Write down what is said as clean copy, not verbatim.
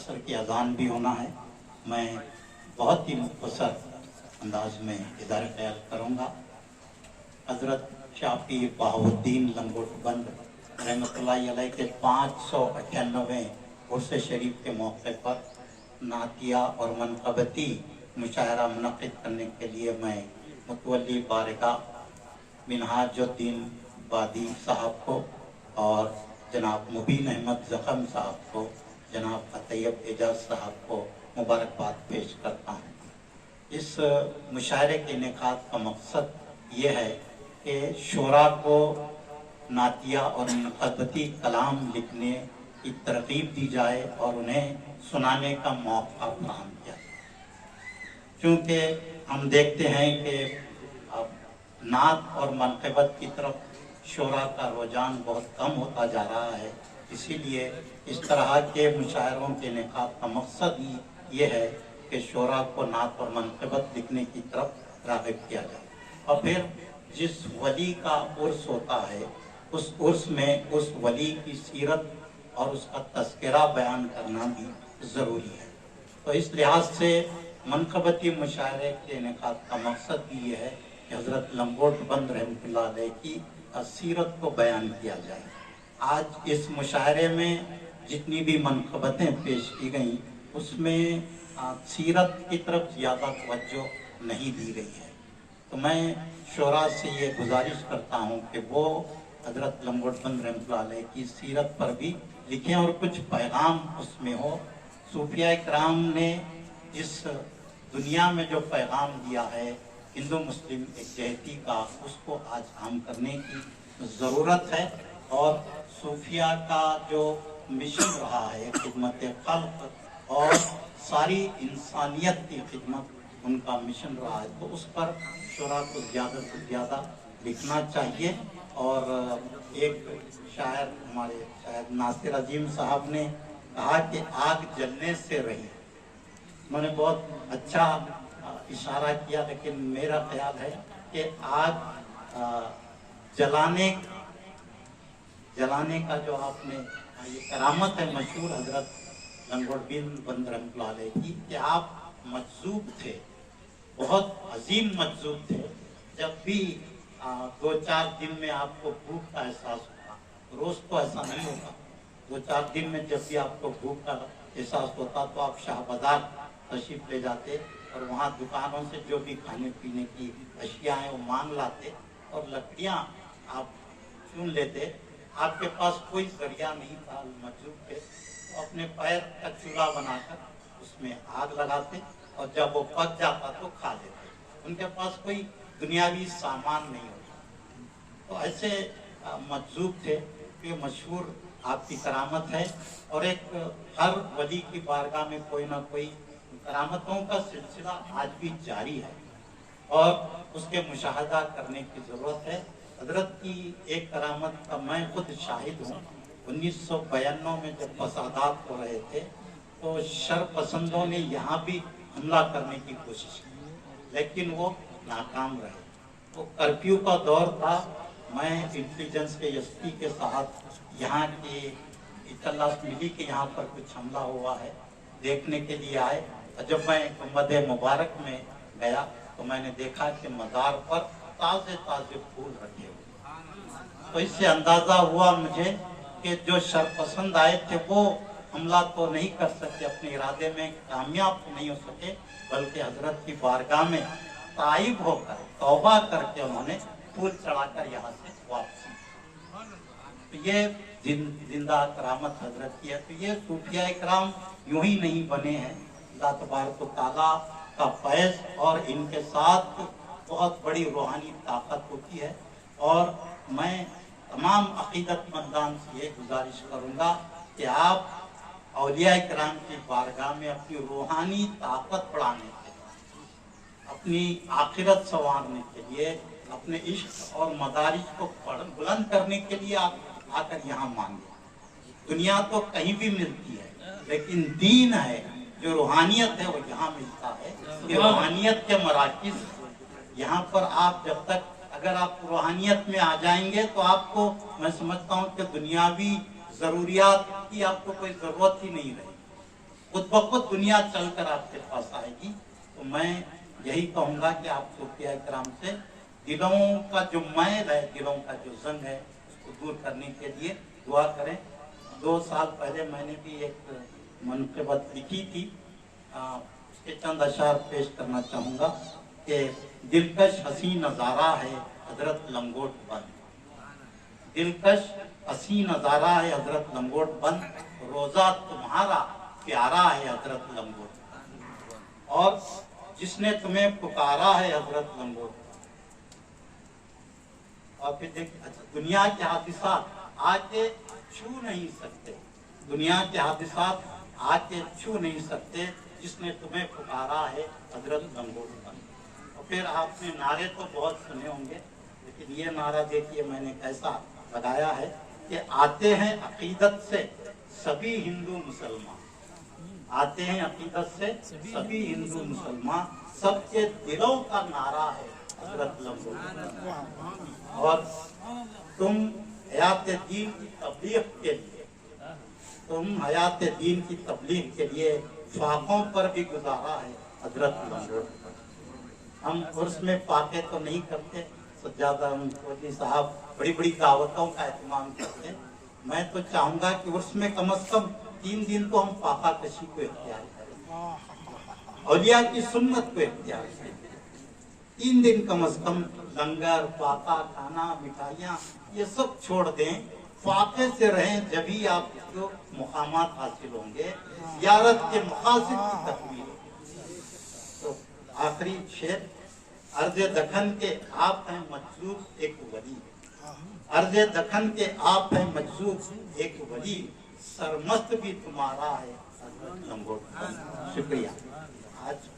असर की अजान भी होना है। मैं बहुत ही मुख्तसर अंदाज में इज़हार ख्याल करूँगा। हज़रत शाफी बहाउद्दीन लंगोटबंद रहमतुल्लाहि अलैह के 598वें उर्स शरीफ के मौके पर नातिया और मनक़बती मुशायरा मुनक़िद करने के लिए मैं मुतवल्ली बारगाह मिनहाजुद्दीन बादी साहब को और जनाब मुबीन अहमद ज़ख़म साहब को, जनाब अतैयब एजाज साहब को मुबारकबाद पेश करता हूँ। इस मुशायरे के इनेकाद का मकसद ये है कि शोरा को नातिया और मुनक़बती कलाम लिखने की तरगीब दी जाए और उन्हें सुनाने का मौका फराहम किया जाए। क्योंकि हम देखते हैं कि अब नात और मनक़बत की तरफ शोरा का रुझान बहुत कम होता जा रहा है, इसीलिए इस तरह के मुशायरों के इनेकाद का मकसद ही ये है कि शोरा को नात और मनक़बत लिखने की तरफ राग़िब किया जाए। और फिर जिस वली का उर्स होता है उस उर्स में उस वली की सीरत और उसका तज़किरा बयान करना भी ज़रूरी है। तो इस लिहाज से मनक़बती मुशायरे के इनेकाद का मकसद भी ये है कि हज़रत लंगोटबंद रहमतुल्लाह अलैह की सीरत को बयान किया जाए। आज इस मुशायरे में जितनी भी मनक़बतें पेश की गई उसमें सीरत की तरफ ज़्यादा तवज्जो नहीं दी गई है। तो मैं शोरा से ये गुजारिश करता हूँ कि वो हज़रत लंगोटबंद रहमतुल्लाह अलैह की सीरत पर भी लिखें और कुछ पैगाम उसमें हो। सूफिया इकराम ने इस दुनिया में जो पैगाम दिया है हिंदू मुस्लिम एकजहती का, उसको आज आम करने की ज़रूरत है। और सूफिया का जो मिशन रहा है खिदमत खल्क़ और सारी इंसानियत की खिदमत उनका मिशन रहा है, तो उस पर शोरा को ज़्यादा से ज़्यादा लिखना चाहिए। और एक शायर हमारे शायद नासिर अजीम साहब ने कहा कि आग जलने से रही। मैंने बहुत अच्छा इशारा किया, लेकिन मेरा ख्याल है कि आग जलाने का जो आपने ये करामत है मशहूर हज़रत लंगोटबंद रहमतुल्लाह अलैह की कि आप मजज़ूब थे, बहुत अजीम मजज़ूब थे। जब भी 2-4 दिन में आपको भूख का एहसास होता, रोज़ तो ऐसा नहीं होता, 2-4 दिन में जब भी आपको भूख का एहसास होता तो आप शाह बाज़ार तशरीफ़ ले जाते और वहाँ दुकानों से जो भी खाने पीने की अशिया हैं वो मांग लाते और लकड़ियाँ आप चुन लेते। आपके पास कोई जरिया नहीं था मजदूर के, तो अपने पैर का चूल्हा बनाकर उसमें आग लगाते और जब वो पक जाता तो खा लेते। उनके पास कोई दुनियावी सामान नहीं होता। तो ऐसे मजदूर थे। ये मशहूर आपकी करामत है और एक हर वली की बारगाह में कोई ना कोई करामतों का सिलसिला आज भी जारी है और उसके मुशाहदा करने की ज़रूरत है। हजरत की एक करामत का मैं खुद शाहिद हूँ। 1992 में जब फसादात हो रहे थे तो शर पसंदों ने यहाँ भी हमला करने की कोशिश की, लेकिन वो नाकाम रहे। तो कर्फ्यू का दौर था। मैं इंटेलिजेंस के एसपी के साथ यहाँ की इत्तला मिली कि यहाँ पर कुछ हमला हुआ है, देखने के लिए आए। जब मैं गुंबद मुबारक में गया तो मैंने देखा कि मज़ार पर ताज़े ताज़े फूल रखे हुए। तो इससे अंदाज़ा हुआ मुझे कि जो शरपसंद आए थे वो हमला तो नहीं कर सके, अपने इरादे में कामयाब नहीं हो सके, बल्कि हजरत की बारगाह में ताइब होकर तौबा करके उन्होंने फूल चढ़ाकर यहाँ से वापसी। तो ये जिंदा करामत हजरत की है। तो ये सूफिया इकराम यूं ही नहीं बने हैं। अल्लाह तबारक व तआला का फैज़ और इनके साथ बहुत बड़ी रूहानी ताकत होती है। और मैं तमाम अक़ीदतमंदान से ये गुजारिश करूँगा कि आप औलिया इकराम की बारगाह में अपनी रूहानी ताकत बढ़ाने के लिए, अपनी आखिरत संवारने के लिए, अपने इश्क और मदारिज को बुलंद करने के लिए आप आकर यहाँ मांगे। दुनिया तो कहीं भी मिलती है, लेकिन दीन है जो रूहानियत है वो यहाँ मिलता है। ये रूहानियत के मराकिज़ यहाँ पर आप जब तक अगर आप रूहानियत में आ जाएंगे तो आपको मैं समझता हूँ कि दुनियावी ज़रूरियात की आपको कोई ज़रूरत ही नहीं रहेगी। खुद ब खुद दुनिया चलकर आपके पास आएगी। तो मैं यही कहूंगा कि आप सूफिया इकराम से दिलों का जो मैल है, दिलों का जो जंग है, उसको दूर करने के लिए दुआ करें। 2 साल पहले मैंने भी एक मनक़िबत लिखी थी, उसके चंद अशार पेश करना चाहूंगा कि दिलकश हसी नजारा है हजरत लंगोट बंद, दिलकश हसी नजारा है हजरत लंगोट बंद, रोजा तुम्हारा प्यारा है हजरत लंगोट, और जिसने तुम्हें पुकारा है हजरत लंगोट। और फिर देखिए, अच्छा, दुनिया के हादिसात आके छू नहीं सकते, दुनिया के हादिसात आके छू नहीं सकते, जिसने तुम्हें पुकारा है हजरत लंगोट बंद। और फिर आपने नारे तो बहुत सुने होंगे, लेकिन ये नारा देखिए मैंने कैसा लगाया है कि आते हैं अकीदत से सभी हिंदू मुसलमान, आते हैं अकीदत से सभी हिंदू मुसलमान, सबके दिलों का नारा है हजरत लंगोट। और तुम हयात दीन की तबलीग के लिए, तुम हयात दीन की तबलीग के लिए फाकों पर भी गुजारा है हजरत लंगोट। हम उर्स में फाके तो नहीं करते, सज्जादा फौजी साहब बड़ी बड़ी दावतों का एहतमाम करते हैं। मैं तो चाहूंगा कि उर्स में कम से कम 3 दिन तो हम फाका कशी को इख्तियार करें, औलिया की सुन्नत को इख्तियार करें। 3 दिन कम से कम लंगर, फाका, खाना, मिठाइयाँ ये सब छोड़ दें, फाके से रहें, जब ही आपको मुकामात हासिल होंगे, ज़ियारत के मकासिद की तकमील होगी। तो आखिरी शेर, अर्ज़े दखन के आप हैं मजजूब एक वली, अर्ज़े दखन के आप हैं मजजूब एक वली, सरमस्त भी तुम्हारा है हजरत लंगोट। शुक्रिया। आज